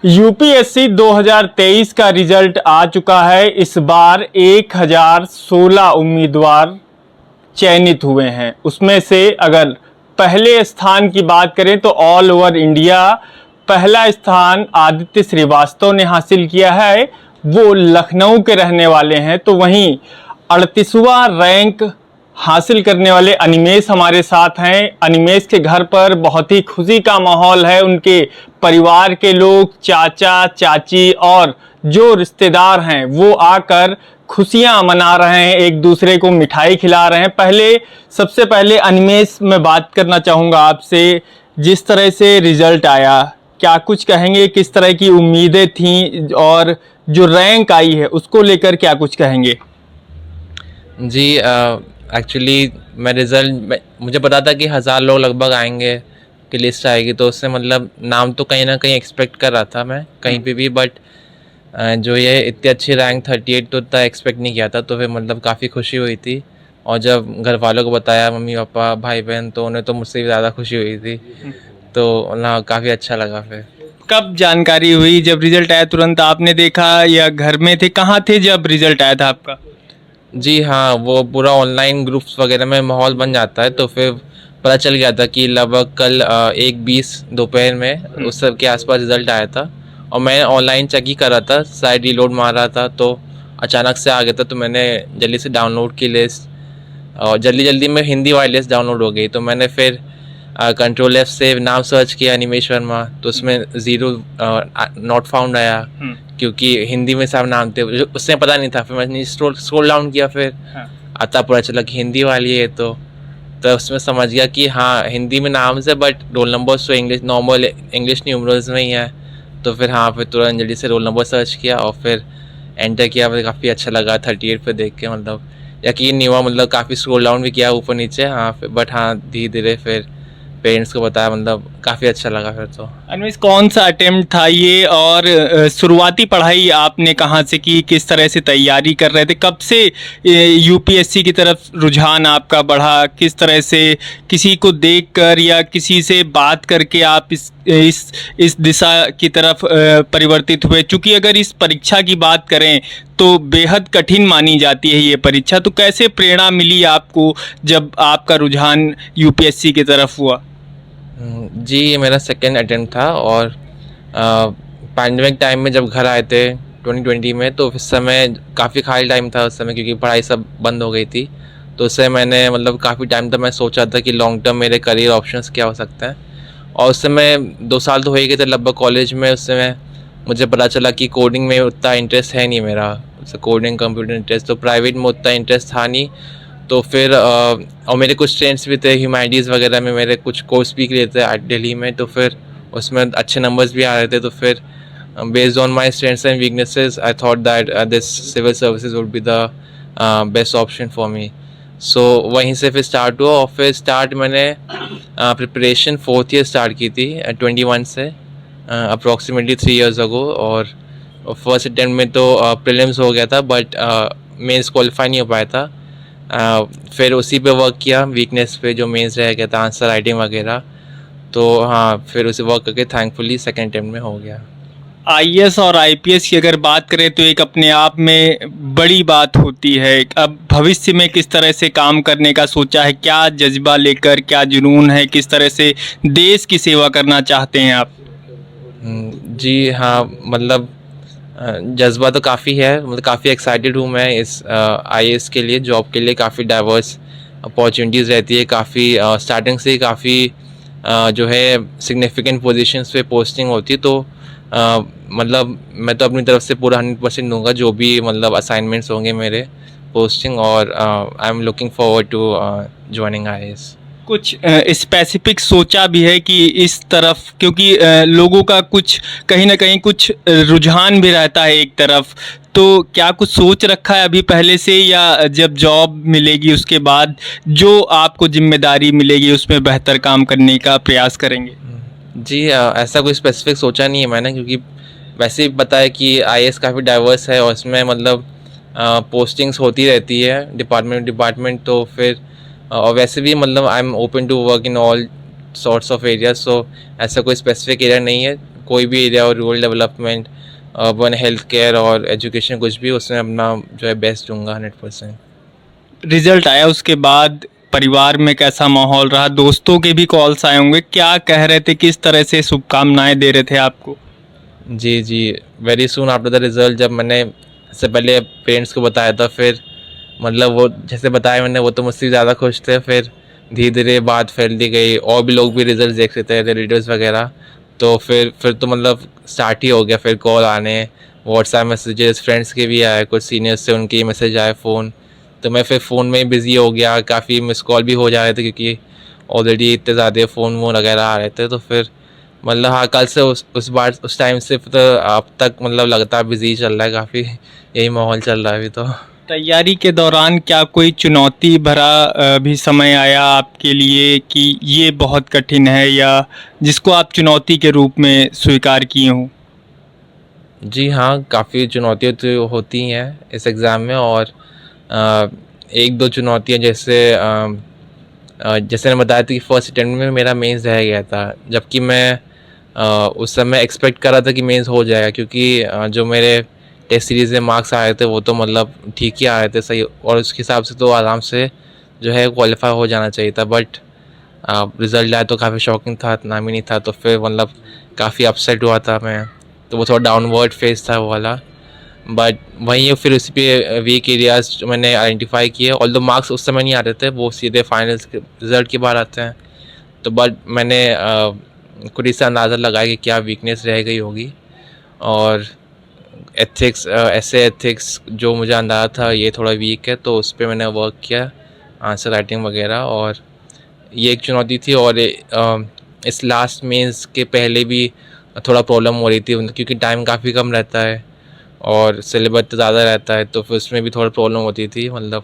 UPSC 2023 का result आ चुका है। इस बार 1016 उम्मीदवार चयनित हुए हैं। उसमें से अगर पहले स्थान की बात करें तो ऑल ओवर इंडिया पहला स्थान आदित्य श्रीवास्तव ने हासिल किया है। वो लखनऊ के रहने वाले हैं। तो वहीं 38वां रैंक हासिल करने वाले अनिमेष हमारे साथ हैं। अनिमेष के घर पर बहुत ही खुशी का माहौल है। उनके परिवार के लोग, चाचा चाची और जो रिश्तेदार हैं वो आकर खुशियां मना रहे हैं, एक दूसरे को मिठाई खिला रहे हैं। सबसे पहले अनिमेष, मैं बात करना चाहूँगा आपसे। जिस तरह से रिजल्ट आया, क्या कुछ कहेंगे? किस तरह की उम्मीदें थीं और जो रैंक आई है उसको लेकर क्या कुछ कहेंगे? जी, एक्चुअली मुझे पता था कि 1000 लोग लगभग आएंगे कि लिस्ट आएगी, तो उससे मतलब नाम तो कहीं ना कहीं एक्सपेक्ट कर रहा था मैं कहीं पे भी। बट जो ये इतनी अच्छी रैंक 38 तो इतना एक्सपेक्ट नहीं किया था, तो फिर मतलब काफ़ी खुशी हुई थी। और जब घर वालों को बताया, मम्मी पापा भाई बहन, तो उन्हें तो मुझसे भी ज़्यादा खुशी हुई थी। तो ना काफ़ी अच्छा लगा। फिर कब जानकारी हुई? जब रिजल्ट आया तुरंत आपने देखा या घर में थे? कहाँ थे जब रिजल्ट आया था आपका? जी हाँ, वो पूरा ऑनलाइन ग्रुप्स वगैरह में माहौल बन जाता है, तो फिर पता चल गया था कि लगभग कल 1:20 दोपहर में उस सब के आसपास रिज़ल्ट आया था। और मैं ऑनलाइन चेक ही कर रहा था, साइट रीलोड मार रहा था, तो अचानक से आ गया था। तो मैंने जल्दी से डाउनलोड की लिस्ट, और जल्दी में हिंदी वाली लिस्ट डाउनलोड हो गई। तो मैंने फिर कंट्रोल F से नाम सर्च किया अनिमेष वर्मा, तो उसमें 0 नॉट फाउंड आया, क्योंकि हिंदी में सब नाम थे, उससे पता नहीं था। फिर मैंने स्क्रॉल डाउन किया, फिर आता पता चला कि हिंदी वाली है। तो उसमें समझ गया कि हाँ, हिंदी में नाम से, बट रोल नंबर तो इंग्लिश, नॉर्मल इंग्लिश न्यूमरल्स में ही है। तो फिर हाँ, फिर तुरंत जल्दी से रोल नंबर सर्च किया और फिर एंटर किया। मुझे काफ़ी अच्छा लगा 38 पे देख के, मतलब यकीन नहीं हुआ। मतलब काफ़ी स्क्रॉल डाउन भी किया ऊपर नीचे, हाँ, बट हाँ, धीरे धीरे फिर पेरेंट्स को बताया, मतलब काफ़ी अच्छा लगा फिर तो। अनिमेष, कौन सा अटेम्प्ट था ये और शुरुआती पढ़ाई आपने कहाँ से की? किस तरह से तैयारी कर रहे थे? कब से यूपीएससी की तरफ रुझान आपका बढ़ा? किस तरह से किसी को देखकर या किसी से बात करके आप इस दिशा की तरफ परिवर्तित हुए? चूँकि अगर इस परीक्षा की बात करें तो बेहद कठिन मानी जाती है ये परीक्षा। तो कैसे प्रेरणा मिली आपको जब आपका रुझान यूपीएससी की तरफ हुआ? जी, ये मेरा सेकेंड अटेम्प्ट था। और पैंडमिक टाइम में जब घर आए थे 2020 में, तो उस समय काफ़ी खाली टाइम था उस समय, क्योंकि पढ़ाई सब बंद हो गई थी। तो उससे मैंने मतलब काफ़ी टाइम तक मैं सोचा था कि लॉन्ग टर्म मेरे करियर ऑप्शंस क्या हो सकते हैं। और उस समय 2 साल तो हो ही गए थे लगभग कॉलेज में। उस समय मुझे पता चला कि कोडिंग में उतना इंटरेस्ट है नहीं मेरा, कोडिंग कंप्यूटर इंटरेस्ट, तो प्राइवेट में उतना इंटरेस्ट था नहीं। तो फिर और मेरे कुछ फ्रेंड्स भी थे ह्यूमैनिटीज़ वगैरह में, मेरे कुछ कोर्स भी किए थे दिल्ली में, तो फिर उसमें अच्छे नंबर्स भी आ रहे थे। तो फिर based on my strengths and weaknesses, I thought that this civil services would be the best option for me. So वहीं से फिर स्टार्ट हुआ। और फिर मैंने प्रिपरेशन 4th ईयर स्टार्ट की थी 21 से, अप्रॉक्सीमेटली 3 years अगो। और फर्स्ट अटेम्प्ट में तो प्रीलिम्स हो गया था, बट मेंस क्वालिफाई नहीं हो पाया था। फिर उसी पे वर्क किया, वीकनेस पे जो मेंस रह गया था, आंसर राइटिंग वगैरह। तो हाँ, फिर उसे वर्क करके थैंकफुली सेकंड अटेम्प्ट में हो गया। आईएएस और आईपीएस की अगर बात करें तो एक अपने आप में बड़ी बात होती है। अब भविष्य में किस तरह से काम करने का सोचा है? क्या जज्बा लेकर, क्या जुनून है? किस तरह से देश की सेवा करना चाहते हैं आप? जी हाँ, मतलब जज्बा तो काफ़ी है। मतलब काफ़ी एक्साइटेड हूँ मैं इस आईएएस के लिए, जॉब के लिए। काफ़ी डाइवर्स अपॉर्चुनिटीज़ रहती है, काफ़ी स्टार्टिंग से ही काफ़ी जो है सिग्निफिकेंट पोजीशंस पे पोस्टिंग होती है। तो मतलब मैं तो अपनी तरफ से पूरा 100% दूंगा, जो भी मतलब असाइनमेंट्स होंगे मेरे पोस्टिंग। और I am looking forward to joining IAS. कुछ स्पेसिफिक सोचा भी है कि इस तरफ, क्योंकि लोगों का कुछ कहीं ना कहीं कुछ रुझान भी रहता है एक तरफ। तो क्या कुछ सोच रखा है अभी पहले से, या जब जॉब मिलेगी उसके बाद जो आपको जिम्मेदारी मिलेगी उसमें बेहतर काम करने का प्रयास करेंगे? जी, ऐसा कोई स्पेसिफिक सोचा नहीं है मैंने, क्योंकि वैसे ही पता है कि आईएएस काफ़ी डाइवर्स है और इसमें मतलब पोस्टिंग्स होती रहती है डिपार्टमेंट। तो फिर और वैसे भी मतलब I'm open to work in all sorts of areas. So ऐसा कोई स्पेसिफिक एरिया नहीं है, कोई भी एरिया हो, rural development, urban health care और एजुकेशन, कुछ भी उसमें अपना जो है बेस्ट दूंगा 100%। रिजल्ट आया उसके बाद परिवार में कैसा माहौल रहा? दोस्तों के भी कॉल्स आए होंगे, क्या कह रहे थे, किस तरह से शुभकामनाएं दे रहे थे आपको? जी जी, very soon after the result जब मैंने इससे पहले पेरेंट्स को बताया था, फिर मतलब वो जैसे बताया मैंने, वो तो मुझसे ज़्यादा खुश थे। फिर धीरे धीरे बात फैलती गई, और भी लोग भी रिजल्ट देख रहे थे, रिलेटिव्स वगैरह। तो फिर तो मतलब स्टार्ट ही हो गया, फिर कॉल आने, व्हाट्सएप मैसेजेस, फ्रेंड्स के भी आए, कुछ सीनियर्स से उनके मैसेज आए, फ़ोन। तो मैं फिर फ़ोन में ही बिज़ी हो गया, काफ़ी मिस कॉल भी हो जा रहे थे क्योंकि ऑलरेडी इतने ज़्यादा फ़ोन वोन वगैरह आ रहे थे। तो फिर मतलब हाँ, कल से उस टाइम से फिर तो अब तक मतलब लगातार बिज़ी चल रहा है, काफ़ी यही माहौल चल रहा है अभी तो। तैयारी के दौरान क्या कोई चुनौती भरा भी समय आया आपके लिए कि ये बहुत कठिन है, या जिसको आप चुनौती के रूप में स्वीकार किए हों? जी हाँ, काफ़ी चुनौतियाँ तो होती हैं इस एग्ज़ाम में, और एक दो चुनौतियाँ जैसे मैंने बताया था कि फर्स्ट अटेम्प्ट में मेरा मेंस रह गया था, जबकि मैं उस समय एक्सपेक्ट कर रहा था कि मेंस हो जाएगा, क्योंकि जो मेरे टेस्ट सीरीज़ में मार्क्स आए थे वो तो मतलब ठीक ही आ रहे थे, सही, और उसके हिसाब से तो आराम से जो है क्वालिफाई हो जाना चाहिए था। बट रिज़ल्ट आया तो काफ़ी शॉकिंग था, इतना भी नहीं था, तो फिर मतलब काफ़ी अपसेट हुआ था मैं। तो वो थोड़ा डाउनवर्ड फेज़ था वो वाला। बट वहीं फिर उसी पे वीक एरियाज़ जो मैंने आइडेंटिफाई किए, ऑल्दो मार्क्स उस समय नहीं आते थे, वो सीधे फाइनल्स के रिज़ल्ट के बाद आते हैं। तो बट मैंने खुद ही से अंदाज़ा लगाया कि क्या वीकनेस रह गई होगी, और एथिक्स जो मुझे अंदाज़ा था ये थोड़ा वीक है, तो उस पे मैंने वर्क किया, आंसर राइटिंग वगैरह। और ये एक चुनौती थी, और इस लास्ट मेंस के पहले भी थोड़ा प्रॉब्लम हो रही थी क्योंकि टाइम काफ़ी कम रहता है और सिलेबस तो ज़्यादा रहता है, तो फिर उसमें भी थोड़ा प्रॉब्लम होती थी मतलब,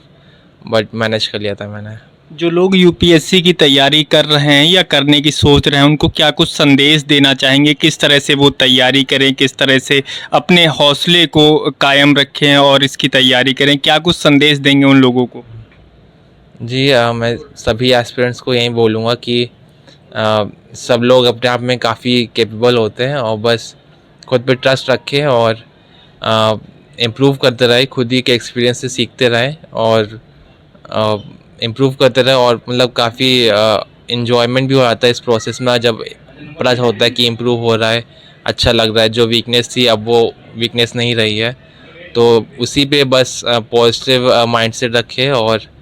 बट मैनेज कर लिया था मैंने। जो लोग यूपीएससी की तैयारी कर रहे हैं या करने की सोच रहे हैं, उनको क्या कुछ संदेश देना चाहेंगे? किस तरह से वो तैयारी करें, किस तरह से अपने हौसले को कायम रखें और इसकी तैयारी करें? क्या कुछ संदेश देंगे उन लोगों को? जी मैं सभी एस्पिरेंट्स को यही बोलूँगा कि सब लोग अपने आप में काफ़ी कैपेबल होते हैं, और बस खुद पे ट्रस्ट रखें और इम्प्रूव करते रहें, खुद ही के एक्सपीरियंस से सीखते रहें और इम्प्रूव करते रहें। और मतलब काफ़ी इन्जॉयमेंट भी हो जाता है इस प्रोसेस में, जब पता होता है कि इम्प्रूव हो रहा है, अच्छा लग रहा है, जो वीकनेस थी अब वो वीकनेस नहीं रही है। तो उसी पे बस पॉजिटिव माइंडसेट रखें, और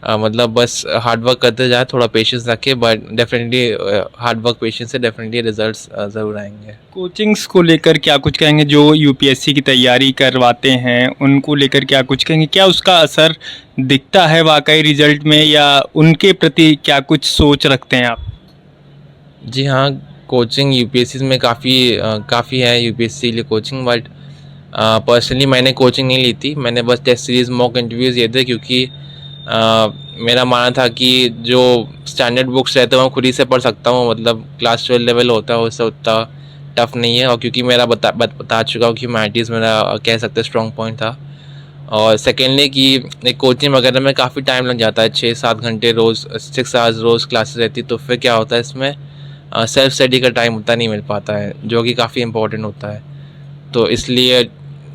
मतलब बस हार्ड वर्क करते जाए, थोड़ा पेशेंस रखें, but definitely hard work patience से डेफिनेटली रिजल्ट्स ज़रूर आएंगे। कोचिंग्स को लेकर क्या कुछ कहेंगे? जो यूपीएससी की तैयारी करवाते हैं उनको लेकर क्या कुछ कहेंगे? क्या उसका असर दिखता है वाकई रिजल्ट में, या उनके प्रति क्या कुछ सोच रखते हैं आप? जी हाँ, कोचिंग यूपीएससी में काफ़ी है यूपीएससी के लिए कोचिंग, बट पर्सनली मैंने कोचिंग नहीं ली थी, मैंने बस टेस्ट सीरीज़ मॉक इंटरव्यूज़ दिए थे, क्योंकि मेरा मानना था कि जो स्टैंडर्ड बुक्स रहते हैं वो खुद ही से पढ़ सकता हूँ, मतलब क्लास 12 लेवल होता है उससे उतना टफ नहीं है, और क्योंकि मेरा बता चुका हूँ कि ह्यूमैनिटीज़ मेरा कह सकते स्ट्रॉन्ग पॉइंट था। और सेकेंडली कि एक कोचिंग वगैरह में काफ़ी टाइम लग जाता है, 6-7 घंटे रोज़, 6 आवर्स रोज़ क्लासेस रहती, तो फिर क्या होता है इसमें सेल्फ स्टडी का टाइम उतना नहीं मिल पाता है, जो कि काफ़ी इंपॉर्टेंट होता है। तो इसलिए,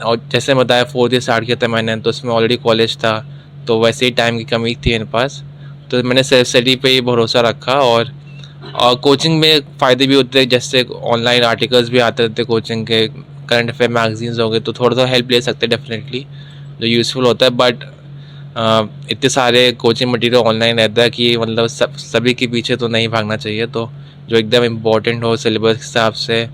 और जैसे बताया 4th ईयर स्टार्ट किया था मैंने, तो उसमें ऑलरेडी कॉलेज था, तो वैसे ही टाइम की कमी थी मेरे पास, तो मैंने सेल्फ स्टडी पे ही भरोसा रखा। और कोचिंग में फ़ायदे भी होते हैं, जैसे ऑनलाइन आर्टिकल्स भी आते रहते कोचिंग के, करंट अफेयर मैगजीन्स हो गए, तो थोड़ा सा हेल्प ले सकते हैं डेफिनेटली, जो यूज़फुल होता है। बट इतने सारे कोचिंग मटेरियल ऑनलाइन रहता है कि मतलब सभी के पीछे तो नहीं भागना चाहिए, तो जो एकदम इम्पोर्टेंट हो सिलेबस के हिसाब से,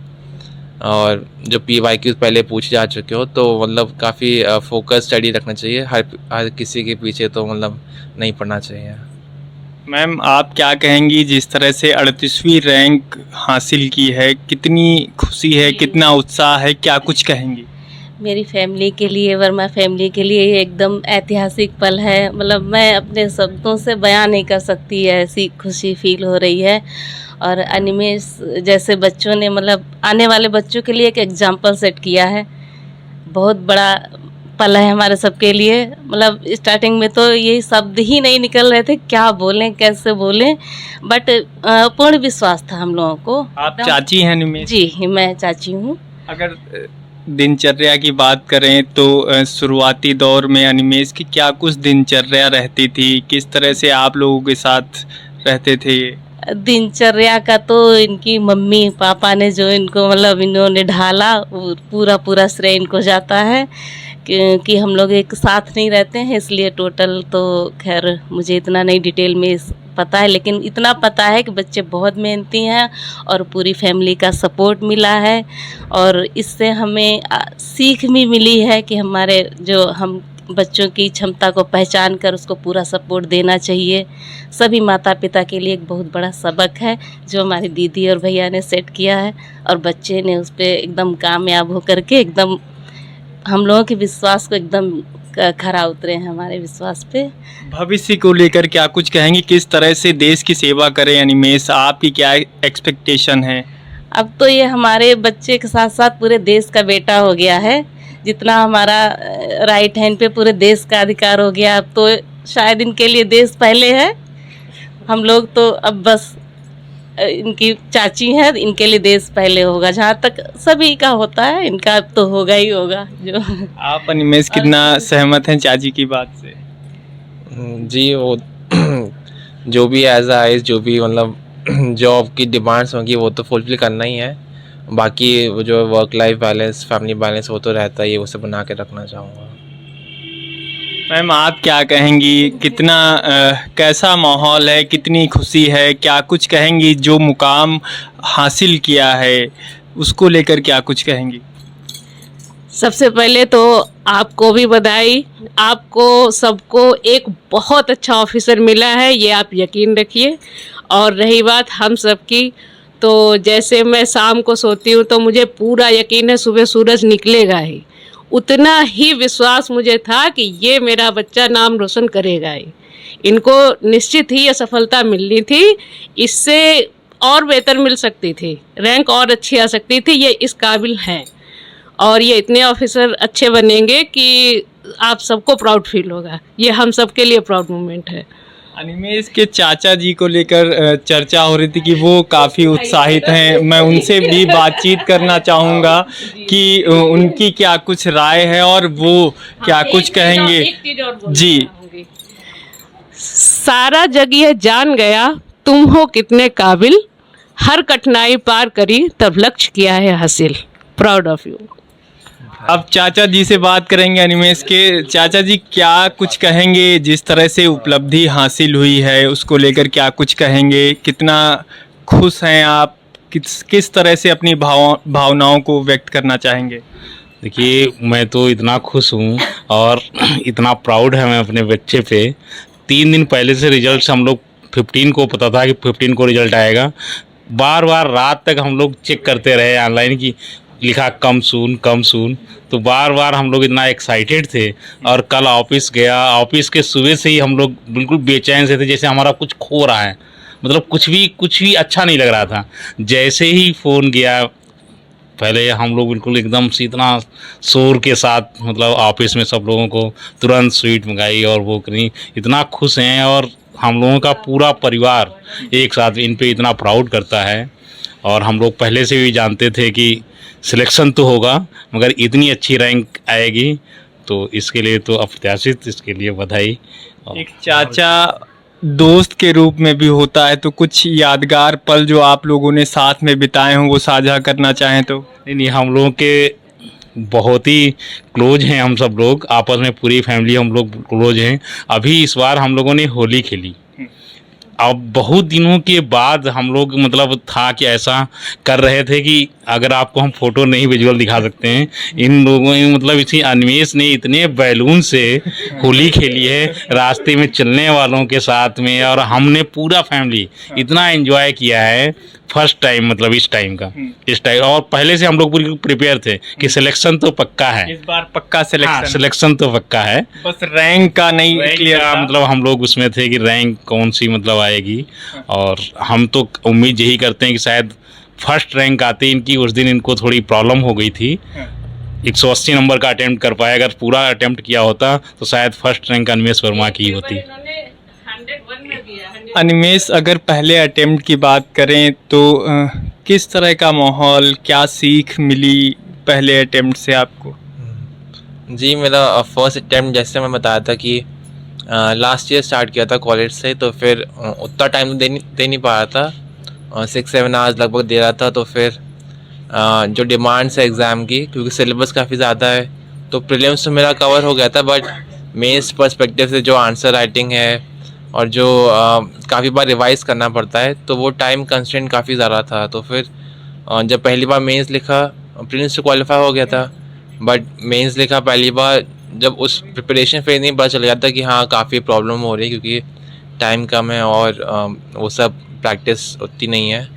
और जो PYQ पहले पूछे जा चुके हो, तो मतलब काफ़ी फोकस स्टडी रखना चाहिए, हर किसी के पीछे तो मतलब नहीं पढ़ना चाहिए। मैम, आप क्या कहेंगी जिस तरह से 38वीं रैंक हासिल की है, कितनी खुशी है, कितना उत्साह है, क्या कुछ कहेंगी? मेरी फैमिली के लिए, वर्मा फैमिली के लिए ये एकदम ऐतिहासिक पल है, मतलब मैं अपने शब्दों से बयां नहीं कर सकती, ऐसी खुशी फील हो रही है। और अनिमेश जैसे बच्चों ने मतलब आने वाले बच्चों के लिए एक एग्जाम्पल सेट किया है, बहुत बड़ा पल है हमारे सबके लिए। मतलब स्टार्टिंग में तो ये शब्द ही नहीं निकल रहे थे, क्या बोलें कैसे बोलें, बट पूर्ण विश्वास था हम लोगों को। आप चाची हैं निमेश? जी, मैं चाची हूँ। अगर दिनचर्या की बात करें तो शुरुआती दौर में अनिमेष की क्या कुछ दिनचर्या रहती थी, किस तरह से आप लोगों के साथ रहते थे? दिनचर्या का तो इनकी मम्मी पापा ने जो इनको मतलब इन्होंने ढाला, वो पूरा श्रेय इनको जाता है, क्योंकि हम लोग एक साथ नहीं रहते हैं, इसलिए टोटल तो खैर मुझे इतना नहीं डिटेल में पता है, लेकिन इतना पता है कि बच्चे बहुत मेहनती हैं और पूरी फैमिली का सपोर्ट मिला है। और इससे हमें सीख भी मिली है कि हमारे जो हम बच्चों की क्षमता को पहचान कर उसको पूरा सपोर्ट देना चाहिए। सभी माता पिता के लिए एक बहुत बड़ा सबक है जो हमारी दीदी और भैया ने सेट किया है, और बच्चे ने उस पर एकदम कामयाब होकर के एकदम हम लोगों के विश्वास को एकदम खरा उतरे हैं हमारे विश्वास पे। भविष्य को लेकर क्या कुछ कहेंगे, किस तरह से देश की सेवा करें अनिमेष, आपकी क्या एक्सपेक्टेशन है? अब तो ये हमारे बच्चे के साथ साथ पूरे देश का बेटा हो गया है। जितना हमारा राइट हैंड पे पूरे देश का अधिकार हो गया, अब तो शायद इनके लिए देश पहले है। हम लोग तो अब बस इनकी चाची है, इनके लिए देश पहले होगा। जहाँ तक सभी का होता है, इनका तो होगा ही होगा। जो आप अनिमेष कितना सहमत हैं चाची की बात से? जी, वो जो भी एज आइज जो भी मतलब जॉब की डिमांड्स होंगी वो तो फुलफिल करना ही है। बाकी वो जो work life balance, family balance वो तो रहता ही है, उसे बना के रखना चाहूँगा। मैम आप क्या कहेंगी, कितना कैसा माहौल है, कितनी खुशी है, क्या कुछ कहेंगी? जो मुकाम हासिल किया है उसको लेकर क्या कुछ कहेंगी? सबसे पहले तो आपको भी बधाई, आपको सबको एक बहुत अच्छा ऑफिसर मिला है, ये आप यकीन रखिए। और रही बात हम सबकी, तो जैसे मैं शाम को सोती हूँ तो मुझे पूरा यकीन है सुबह सूरज निकलेगा ही, उतना ही विश्वास मुझे था कि ये मेरा बच्चा नाम रोशन करेगा ही। इनको निश्चित ही ये सफलता मिलनी थी, इससे और बेहतर मिल सकती थी, रैंक और अच्छी आ सकती थी। ये इस काबिल हैं और ये इतने ऑफिसर अच्छे बनेंगे कि आप सबको प्राउड फील होगा। ये हम सबके लिए प्राउड मोमेंट है। अनिमेष के चाचा जी को लेकर चर्चा हो रही थी कि वो काफ़ी उत्साहित हैं। मैं उनसे भी बातचीत करना चाहूँगा कि उनकी क्या कुछ राय है और वो क्या कुछ कहेंगे। जी, सारा जग ये जान गया तुम हो कितने काबिल, हर कठिनाई पार करी तब लक्ष्य किया है हासिल, प्राउड ऑफ यू। अब चाचा जी से बात करेंगे अनिमेष के। चाचा जी क्या कुछ कहेंगे, जिस तरह से उपलब्धि हासिल हुई है उसको लेकर क्या कुछ कहेंगे? कितना खुश हैं आप, किस तरह से अपनी भावनाओं को व्यक्त करना चाहेंगे? देखिए, मैं तो इतना खुश हूँ और इतना प्राउड है मैं अपने बच्चे पे। 3 दिन पहले से रिजल्ट हम लोग 15 को पता था कि 15 को रिजल्ट आएगा। बार बार रात तक हम लोग चेक करते रहे ऑनलाइन की लिखा कम सून, तो बार बार हम लोग इतना एक्साइटेड थे। और कल ऑफिस गया, ऑफिस के सुबह से ही हम लोग बिल्कुल बेचैन से थे, जैसे हमारा कुछ खो रहा है, मतलब कुछ भी अच्छा नहीं लग रहा था। जैसे ही फ़ोन गया, पहले हम लोग बिल्कुल एकदम से इतना शोर के साथ मतलब ऑफिस में सब लोगों को तुरंत स्वीट मंगाई और वो करी, इतना खुश हैं। और हम लोगों का पूरा परिवार एक साथ इन पे इतना प्राउड करता है। और हम लोग पहले से भी जानते थे कि सिलेक्शन तो होगा मगर इतनी अच्छी रैंक आएगी, तो इसके लिए तो अप्रत्याशित, इसके लिए बधाई। एक चाचा दोस्त के रूप में भी होता है, तो कुछ यादगार पल जो आप लोगों ने साथ में बिताए हों वो साझा करना चाहें तो? नहीं, हम लोगों के बहुत ही क्लोज हैं, हम सब लोग आपस में पूरी फैमिली हम लोग क्लोज हैं। अभी इस बार हम लोगों ने होली खेली। अब बहुत दिनों के बाद हम लोग मतलब था कि ऐसा कर रहे थे कि अगर आपको हम फोटो नहीं विजुअल दिखा सकते हैं, इन लोगों ने मतलब इसी अनिमेष ने इतने बैलून से होली खेली है रास्ते में चलने वालों के साथ में, और हमने पूरा फैमिली इतना एंजॉय किया है फर्स्ट टाइम, मतलब इस टाइम। और पहले से हम लोग पूरी प्रिपेयर थे कि सिलेक्शन तो पक्का है, इस बार पक्का सिलेक्शन। हाँ, सिलेक्शन तो पक्का है, बस रैंक का नहीं क्लियर था। मतलब हम लोग उसमें थे कि रैंक कौन सी मतलब आएगी। और हम तो उम्मीद यही करते हैं कि शायद फर्स्ट रैंक आते इनकी, उस दिन इनको थोड़ी प्रॉब्लम हो गई थी 180 नंबर का अटेम्प्ट कर पाया। अगर पूरा अटेम्प्ट किया होता तो शायद फर्स्ट रैंक अनिमेष वर्मा की ही होती। अनिमेष, अगर पहले अटेम्प्ट की बात करें तो किस तरह का माहौल, क्या सीख मिली पहले अटेम्प्ट से आपको? जी, मेरा फर्स्ट अटेम्प्ट जैसे मैं बताया था कि लास्ट ईयर स्टार्ट किया था कॉलेज से, तो फिर उतना टाइम दे नहीं पा रहा था, 6-7 आवर्स लगभग दे रहा था। तो फिर जो डिमांड्स है एग्ज़ाम की, क्योंकि सिलेबस काफ़ी ज़्यादा है, तो प्रीलिम्स तो मेरा कवर हो गया था, बट मेंस पर्सपेक्टिव से जो आंसर राइटिंग है और जो काफ़ी बार रिवाइज़ करना पड़ता है, तो वो टाइम कंस्ट्रेंट काफ़ी ज़्यादा था। तो फिर जब पहली बार मेंस लिखा, प्रीलिम्स से क्वालिफाई हो गया था, बट मेंस लिखा पहली बार, जब उस प्रिपरेशन फेज नहीं पता चल गया था कि हाँ काफ़ी प्रॉब्लम हो रही है, क्योंकि टाइम कम है और वो सब प्रैक्टिस उतनी नहीं है।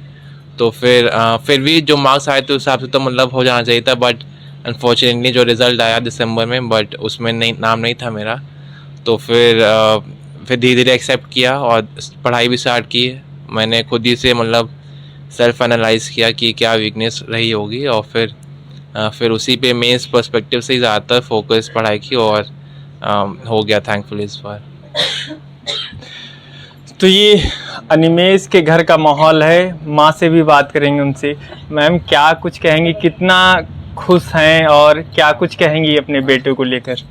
तो फिर भी जो मार्क्स आए थे उस हिसाब से तो मतलब हो जाना चाहिए था, बट अनफॉर्चुनेटली जो रिज़ल्ट आया दिसंबर में, बट उसमें नाम नहीं था मेरा। तो फिर धीरे धीरे एक्सेप्ट किया और पढ़ाई भी स्टार्ट की। मैंने खुद ही से मतलब सेल्फ एनालाइज किया कि क्या वीकनेस रही होगी, और फिर उसी पे मेंस पर्सपेक्टिव से ही ज़्यादातर फोकस पढ़ाई की, और हो गया थैंकफुली इस बार। तो ये अनिमेष के घर का माहौल है। माँ से भी बात करेंगे उनसे। मैम, क्या कुछ कहेंगी, कितना खुश हैं और क्या कुछ कहेंगी अपने बेटे को लेकर?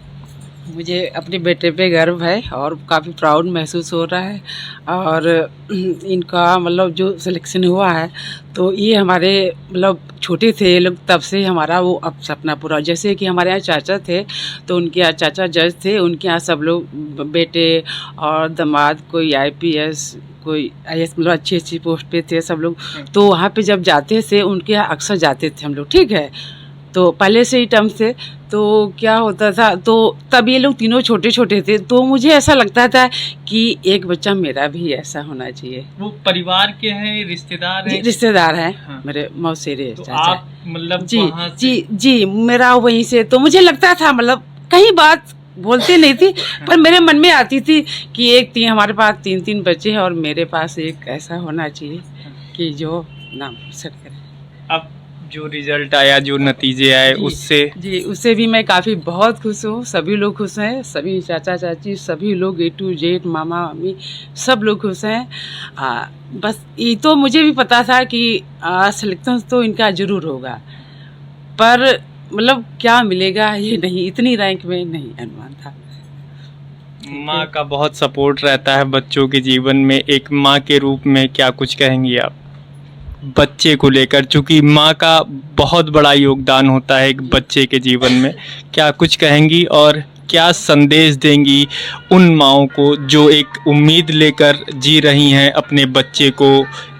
मुझे अपने बेटे पे गर्व है और काफ़ी प्राउड महसूस हो रहा है। और इनका मतलब जो सिलेक्शन हुआ है, तो ये हमारे मतलब छोटे थे ये लोग, तब से हमारा वो अब सपना पूरा। जैसे कि हमारे यहाँ चाचा थे, तो उनके यहाँ चाचा जज थे, उनके यहाँ सब लोग बेटे और दामाद, कोई IPS, कोई IAS, मतलब अच्छी अच्छी पोस्ट पे थे सब लोग। तो वहाँ पे जब जाते थे उनके यहाँ अक्सर जाते थे हम लोग, ठीक है। तो पहले से ही टर्म से तो क्या होता था, तो तब ये लोग तीनों छोटे छोटे थे, तो मुझे ऐसा लगता था कि एक बच्चा मेरा भी ऐसा होना चाहिए। वो परिवार के हैं, रिश्तेदार हैं? रिश्तेदार हैं। हाँ। मेरे मौसेरे तो चाचा। आप मतलब जी वहाँ से- जी मेरा वहीं से, तो मुझे लगता था, मतलब कहीं बात बोलते नहीं थी, पर मेरे मन में आती थी कि हमारे पास 3-3 बच्चे हैं और मेरे पास एक ऐसा होना चाहिए कि जो नाम सेट करे। अब जो रिजल्ट आया, जो नतीजे आए, उससे भी मैं काफ़ी बहुत खुश हूँ। सभी लोग खुश हैं, सभी चाचा चाची, सभी लोग A to Z, मामा मामी, सब लोग खुश हैं। बस ये तो मुझे भी पता था कि सिलेक्शन तो इनका ज़रूर होगा, पर मतलब क्या मिलेगा ये नहीं, इतनी रैंक में नहीं अनुमान था। माँ का बहुत सपोर्ट रहता है बच्चों के जीवन में। एक माँ के रूप में क्या कुछ कहेंगी आप बच्चे को लेकर, चूँकि माँ का बहुत बड़ा योगदान होता है एक बच्चे के जीवन में? क्या कुछ कहेंगी और क्या संदेश देंगी उन माँओं को जो एक उम्मीद लेकर जी रही हैं अपने बच्चे को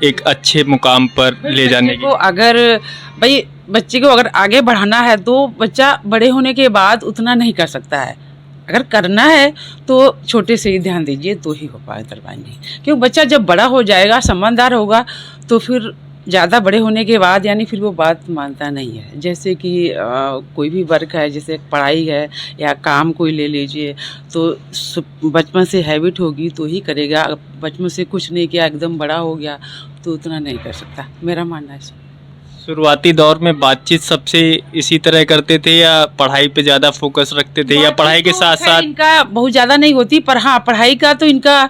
एक अच्छे मुकाम पर ले जाने की? अगर भाई बच्चे को अगर आगे बढ़ाना है तो बच्चा बड़े होने के बाद उतना नहीं कर सकता है। अगर करना है तो छोटे से ही ध्यान दीजिए तो ही हो पाए दरवाएंगे, क्योंकि बच्चा जब बड़ा हो जाएगा, समझदार होगा, तो फिर ज़्यादा बड़े होने के बाद यानी फिर वो बात मानता नहीं है। जैसे कि कोई भी वर्क है, जैसे पढ़ाई है या काम कोई ले लीजिए, तो बचपन से हैबिट होगी तो ही करेगा। बचपन से कुछ नहीं किया, एकदम बड़ा हो गया तो उतना नहीं कर सकता, मेरा मानना है। शुरुआती दौर में बातचीत सबसे इसी तरह करते थे या पढ़ाई पे ज़्यादा फोकस रखते थे, या पढ़ाई के साथ साथ? इनका बहुत ज़्यादा नहीं होती, पर हाँ पढ़ाई का तो इनका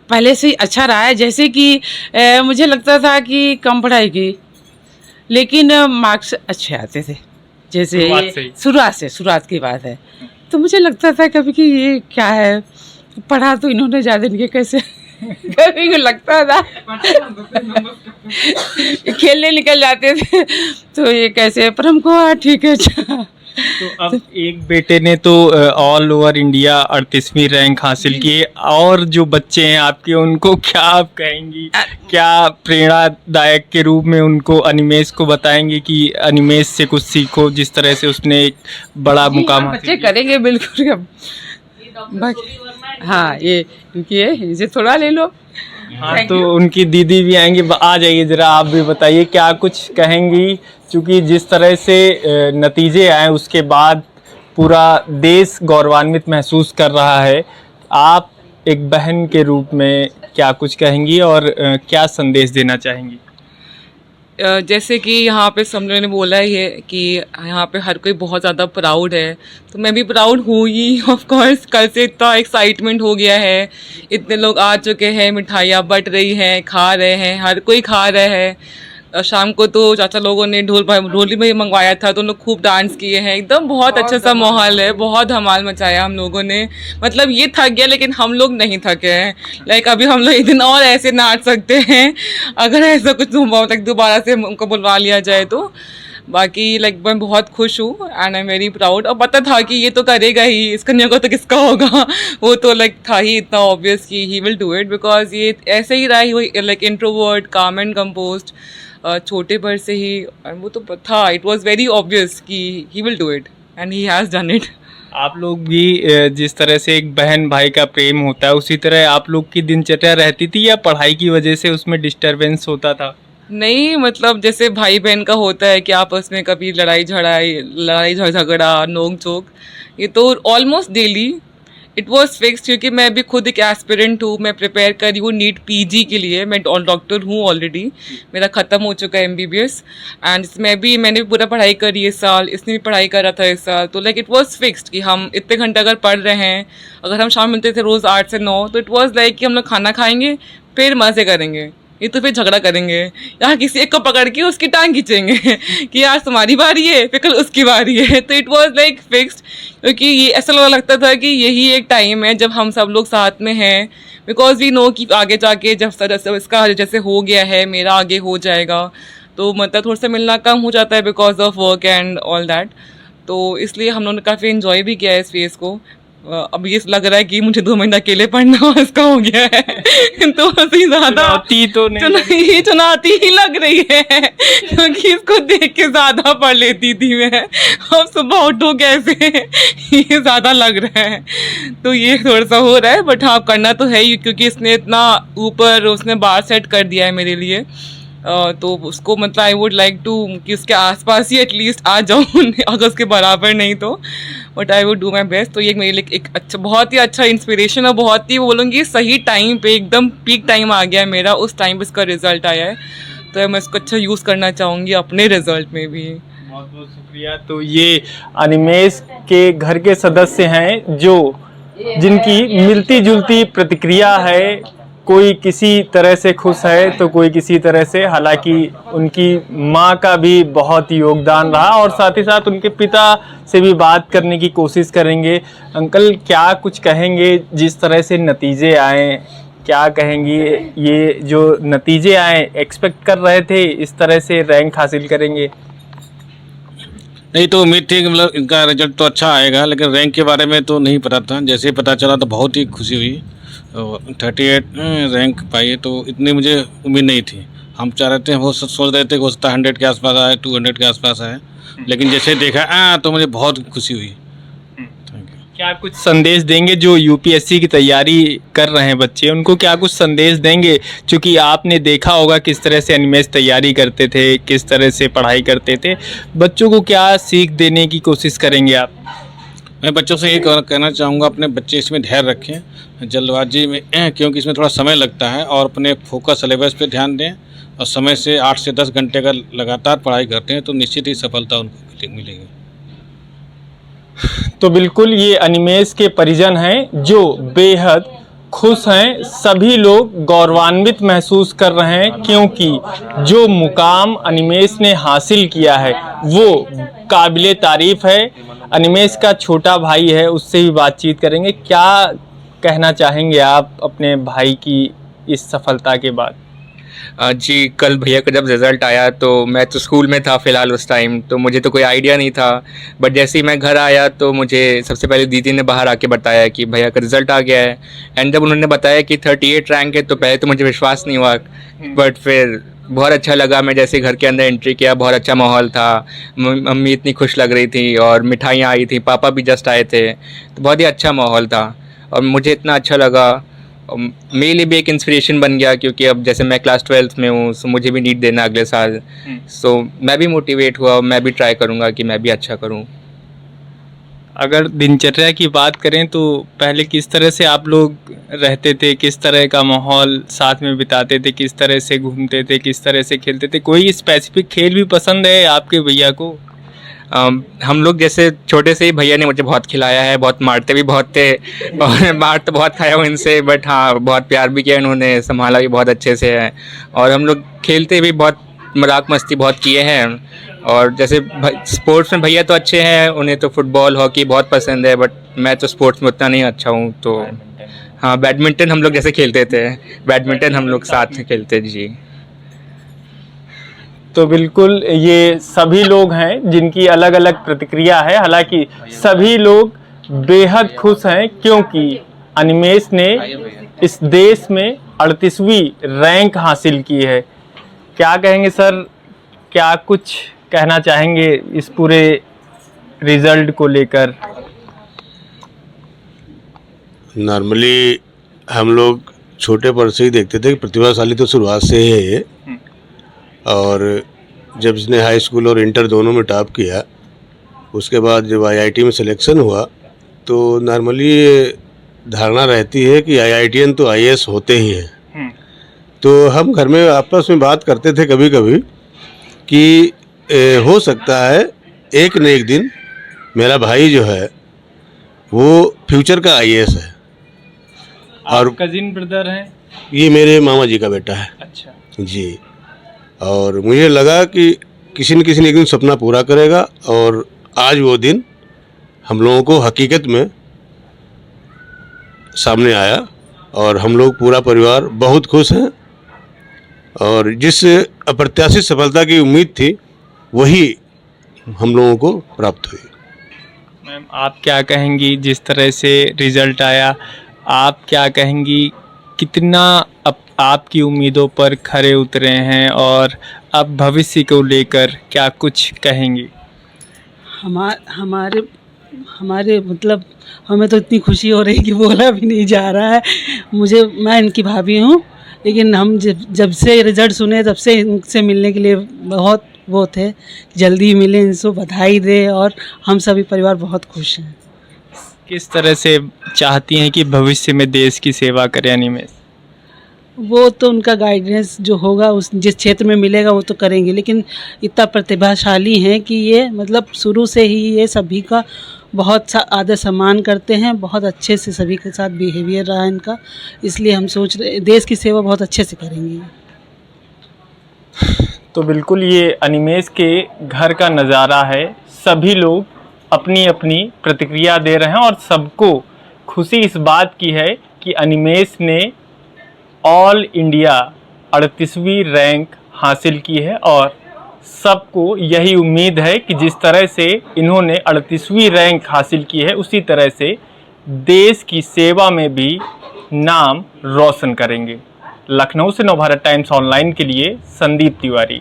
पहले से ही अच्छा रहा है। जैसे कि मुझे लगता था कि कम पढ़ाई की, लेकिन मार्क्स अच्छे आते थे। जैसे शुरुआत की बात है, तो मुझे लगता था कभी कि ये क्या है, पढ़ा तो इन्होंने ज़्यादा, इनके कैसे कभी को लगता था खेलने निकल जाते थे तो ये कैसे, पर हमको ठीक है। अच्छा, तो अब एक बेटे ने तो ऑल ओवर इंडिया 38वीं रैंक हासिल की है, और जो बच्चे हैं आपके उनको क्या आप कहेंगी, क्या प्रेरणादायक के रूप में उनको अनिमेष को बताएंगे कि अनिमेष से कुछ सीखो, जिस तरह से उसने एक बड़ा मुकाम हासिल बच्चे करेंगे बिल्कुल। हाँ, ये क्योंकि इसे थोड़ा ले लो। हाँ, तो उनकी दीदी भी आएंगी, आ जाइए ज़रा, आप भी बताइए क्या कुछ कहेंगी, क्योंकि जिस तरह से नतीजे आए उसके बाद पूरा देश गौरवान्वित महसूस कर रहा है। आप एक बहन के रूप में क्या कुछ कहेंगी और क्या संदेश देना चाहेंगी? जैसे कि यहाँ पे सब लोगों ने बोला ही है कि यहाँ पे हर कोई बहुत ज़्यादा प्राउड है, तो मैं भी प्राउड हूँ ही। ऑफ कोर्स कल से इतना एक्साइटमेंट हो गया है, इतने लोग आ चुके हैं, मिठाइयाँ बट रही हैं, खा रहे हैं, हर कोई खा रहे हैं। शाम को तो चाचा लोगों ने ढोली में मंगवाया था, तो उन लोग खूब डांस किए हैं, एकदम बहुत अच्छा सा माहौल है, बहुत धमाल मचाया हम लोगों ने। मतलब ये थक गया लेकिन हम लोग नहीं थके हैं। लाइक अभी हम लोग एक दिन और ऐसे नाच सकते हैं अगर ऐसा कुछ मतलब दोबारा से उनको बुलवा लिया जाए तो। बाकी लाइक मैं बहुत खुश हूँ and I am very proud. और पता था कि ये तो करेगा ही, इस कन्या को तो किसका होगा, वो तो लाइक था ही इतना ऑब्वियस कि he will do it, because ये ऐसे ही रहा ही, लाइक इंट्रोवर्ट, काम एंड कंपोज्ड, छोटे पर से ही, वो तो था, इट वाज वेरी ऑब्वियस कि he will do it and he has done it. आप लोग भी जिस तरह से एक बहन भाई का प्रेम होता है उसी तरह आप लोग की दिनचर्या रहती थी या पढ़ाई की वजह से उसमें डिस्टरबेंस होता था? नहीं, मतलब जैसे भाई बहन का होता है कि आपस में कभी लड़ाई झगड़ा, नोक झोंक, ये तो almost daily it was fixed, क्योंकि मैं भी खुद एक एस्पिरेंट हूँ, मैं प्रिपेयर कर रही हूँ नीट पीजी के लिए, मैं डॉक्टर हूँ ऑलरेडी, मेरा ख़त्म हो चुका है MBBS एंड मैंने भी पूरा पढ़ाई करी इस साल, इसने भी पढ़ाई करा था इस साल, तो लाइक इट वॉज फिक्स्ड कि हम इतने घंटे अगर पढ़ रहे हैं, अगर हम शाम मिलते थे रोज़ 8 से 9, तो इट वॉज लाइक कि हम लोग खाना खाएंगे फिर मज़े करेंगे, ये तो फिर झगड़ा करेंगे या किसी एक को पकड़ के उसकी टांग खींचेंगे कि आज तुम्हारी बारी है, फिर कल उसकी बारी है। तो इट वाज लाइक फिक्स्ड, क्योंकि ये ऐसा लगता था कि यही एक टाइम है जब हम सब लोग साथ में हैं, बिकॉज वी नो कि आगे जाके जब इसका जैसे हो गया है, मेरा आगे हो जाएगा, तो मतलब थोड़ा सा मिलना कम हो जाता है because of work and all that. तो इसलिए हम लोगों ने काफ़ी इन्जॉय भी किया है इस फेज़ को। अब ये लग रहा है कि मुझे 2 महीना अकेले पढ़ना इसका हो गया है तो उससे ज़्यादा ये चुनौती ही लग रही है, क्योंकि इसको देख के ज़्यादा पढ़ लेती थी मैं, अब सुबह उठो कैसे ये ज़्यादा लग रहा है, तो ये थोड़ा सा हो रहा है। बट हाँ, करना तो है ही, क्योंकि इसने इतना ऊपर उसने बार सेट कर दिया है मेरे लिए, तो उसको मतलब आई वुड लाइक टू कि उसके आसपास ही एटलीस्ट आ जाऊँ अगर उसके बराबर नहीं तो, but I would do my best. तो ये मेरे लिए एक अच्छा, बहुत ही अच्छा इंस्पिरेशन और बहुत ही बोलूँगी सही टाइम पे, एकदम पीक टाइम आ गया है मेरा, उस टाइम पे इसका रिजल्ट आया है, तो मैं इसको अच्छा यूज़ करना चाहूँगी अपने रिजल्ट में भी। बहुत बहुत शुक्रिया। तो ये अनिमेष के घर के सदस्य हैं जिनकी मिलती जुलती प्रतिक्रिया है, कोई किसी तरह से खुश है तो कोई किसी तरह से, हालांकि उनकी माँ का भी बहुत योगदान रहा और साथ ही साथ उनके पिता से भी बात करने की कोशिश करेंगे। अंकल क्या कुछ कहेंगे, जिस तरह से नतीजे आए क्या कहेंगी? ये जो नतीजे आए एक्सपेक्ट कर रहे थे इस तरह से रैंक हासिल करेंगे? नहीं तो उम्मीद थी कि मतलब इनका रिजल्ट तो अच्छा आएगा, लेकिन रैंक के बारे में तो नहीं पता था। जैसे ही पता चला तो बहुत ही खुशी हुई। 38 रैंक पाई तो इतनी मुझे उम्मीद नहीं थी। हम चाह रहे थे, वो सोच रहे थे कि हो सकता 100 के आसपास आए, 200 के आसपास आए, लेकिन जैसे देखा तो मुझे बहुत खुशी हुई। क्या कुछ संदेश देंगे जो यूपीएससी की तैयारी कर रहे हैं बच्चे, उनको क्या कुछ संदेश देंगे? क्योंकि आपने देखा होगा किस तरह से अनिमेष तैयारी करते थे, किस तरह से पढ़ाई करते थे, बच्चों को क्या सीख देने की कोशिश करेंगे आप? मैं बच्चों से ये कहना चाहूँगा, अपने बच्चे इसमें धैर्य रखें, जल्दबाजी में क्योंकि इसमें थोड़ा समय लगता है, और अपने फोकस सिलेबस पे ध्यान दें और समय से 8 से 10 घंटे अगर लगातार पढ़ाई करते हैं तो निश्चित ही सफलता उनको मिलेगी। तो बिल्कुल ये अनिमेष के परिजन हैं जो बेहद खुश हैं, सभी लोग गौरवान्वित महसूस कर रहे हैं, क्योंकि जो मुकाम अनिमेष ने हासिल किया है वो काबिले तारीफ है। अनिमेष का छोटा भाई है, उससे भी बातचीत करेंगे। क्या कहना चाहेंगे आप अपने भाई की इस सफलता के बाद? जी, कल भैया का जब रिज़ल्ट आया तो मैं तो स्कूल में था फ़िलहाल उस टाइम, तो मुझे तो कोई आइडिया नहीं था। बट जैसे ही मैं घर आया तो मुझे सबसे पहले दीदी ने बाहर आके बताया कि भैया का रिज़ल्ट आ गया है। एंड जब उन्होंने बताया कि 38 रैंक है तो पहले तो मुझे विश्वास नहीं हुआ, बट फिर बहुत अच्छा लगा। मैं जैसे घर के अंदर एंट्री किया, बहुत अच्छा माहौल था, मम्मी इतनी खुश लग रही थी और मिठाइयाँ आई थी, पापा भी जस्ट आए थे, तो बहुत ही अच्छा माहौल था और मुझे इतना अच्छा लगा। मेरे लिए भी एक इंस्पिरेशन बन गया, क्योंकि अब जैसे मैं क्लास 12th में हूँ, सो मुझे भी नीट देना अगले साल, सो मैं भी मोटिवेट हुआ, मैं भी ट्राई करूँगा कि मैं भी अच्छा करूँ। अगर दिनचर्या की बात करें तो पहले किस तरह से आप लोग रहते थे, किस तरह का माहौल साथ में बिताते थे, किस तरह से घूमते थे, किस तरह से खेलते थे? कोई स्पेसिफिक खेल भी पसंद है आपके भैया को? हम लोग जैसे छोटे से ही भैया ने मुझे बहुत खिलाया है, बहुत मारते भी बहुत थे और मार तो बहुत खाया हूँ इनसे, बट हाँ बहुत प्यार भी किया इन्होंने, संभाला भी बहुत अच्छे से है। और हम लोग खेलते भी बहुत, मजाक मस्ती बहुत किए हैं। और जैसे स्पोर्ट्स में भैया तो अच्छे हैं, उन्हें तो फुटबॉल हॉकी बहुत पसंद है, बट मैं तो स्पोर्ट्स में उतना नहीं अच्छा हूँ। तो हाँ, बैडमिंटन हम लोग जैसे खेलते थे, बैडमिंटन हम लोग साथ में खेलते जी। तो बिल्कुल ये सभी लोग हैं जिनकी अलग अलग प्रतिक्रिया है। हालांकि सभी लोग बेहद खुश हैं क्योंकि अनिमेष ने इस देश में 38वीं रैंक हासिल की है। क्या कहेंगे सर, क्या कुछ कहना चाहेंगे इस पूरे रिजल्ट को लेकर? नॉर्मली हम लोग छोटे पर से ही देखते थे कि प्रतिभाशाली तो शुरुआत से ही है ये, और जब इसने हाई स्कूल और इंटर दोनों में टॉप किया, उसके बाद जब आईआईटी में सिलेक्शन हुआ तो नॉर्मली ये धारणा रहती है कि आईआईटीएन तो आईएएस होते ही हैं। तो हम घर में आपस में बात करते थे कभी कभी कि हो सकता है एक न एक दिन मेरा भाई जो है वो फ्यूचर का आईएएस है। और कजिन ब्रदर हैं? ये मेरे मामा जी का बेटा है। अच्छा जी। और मुझे लगा कि किसी न किसी ने एक दिन सपना पूरा करेगा, और आज वो दिन हम लोगों को हकीकत में सामने आया और हम लोग पूरा परिवार बहुत खुश हैं। और जिस अप्रत्याशित सफलता की उम्मीद थी वही हम लोगों को प्राप्त हुई। मैम, आप क्या कहेंगी जिस तरह से रिजल्ट आया? आप क्या कहेंगी कितना आपकी उम्मीदों पर खरे उतरे हैं, और अब भविष्य को लेकर क्या कुछ कहेंगी? हमारे मतलब हमें तो इतनी खुशी हो रही है कि बोला भी नहीं जा रहा है। मैं इनकी भाभी हूँ, लेकिन हम जब से रिजल्ट सुने तब से इनसे मिलने के लिए बहुत वो थे, जल्दी मिले, इनको बधाई दे, और हम सभी परिवार बहुत खुश हैं। किस तरह से चाहती हैं कि भविष्य में देश की सेवा करें अनिमेष? वो तो उनका गाइडेंस जो होगा उस जिस क्षेत्र में मिलेगा वो तो करेंगे, लेकिन इतना प्रतिभाशाली हैं कि ये मतलब शुरू से ही ये सभी का बहुत आदर सम्मान करते हैं, बहुत अच्छे से सभी के साथ बिहेवियर रहा इनका, इसलिए हम सोच रहे देश की सेवा बहुत अच्छे से करेंगे। तो बिल्कुल ये अनिमेष के घर का नज़ारा है। सभी लोग अपनी अपनी प्रतिक्रिया दे रहे हैं और सबको खुशी इस बात की है कि अनिमेष ने ऑल इंडिया 38वीं रैंक हासिल की है, और सबको यही उम्मीद है कि जिस तरह से इन्होंने 38वीं रैंक हासिल की है उसी तरह से देश की सेवा में भी नाम रोशन करेंगे। लखनऊ से नवभारत टाइम्स ऑनलाइन के लिए संदीप तिवारी।